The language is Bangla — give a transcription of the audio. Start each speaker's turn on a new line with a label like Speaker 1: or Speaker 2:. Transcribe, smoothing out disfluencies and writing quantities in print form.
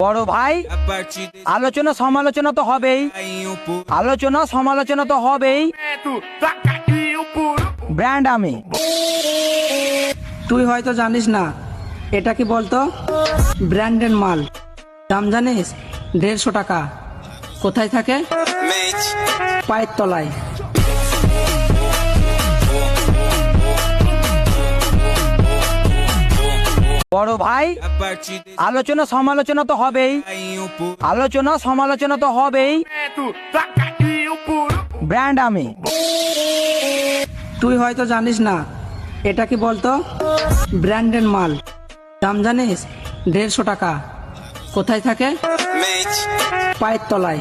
Speaker 1: বড় ভাই, আলোচনা সমালোচনা তো হবেই, আলোচনা সমালোচনা তো হবেই। ব্র্যান্ড আমি।
Speaker 2: তুই হয়তো জানিস না এটা কি বলতো, ব্র্যান্ডেড মাল। দাম জানিস? 150 টাকা। কোথায় থাকে? পায়ের তলায়।
Speaker 1: বড় ভাই, আলোচনা সমালোচনা তো হবেই, আলোচনা সমালোচনা তো হবেই। ব্র্যান্ড আমি।
Speaker 2: তুই হয়তো জানিস না এটা কি বলতো, ব্র্যান্ডেড মাল। দাম জানিস? 150 টাকা। কোথায় থাকে? পায়ের তলায়।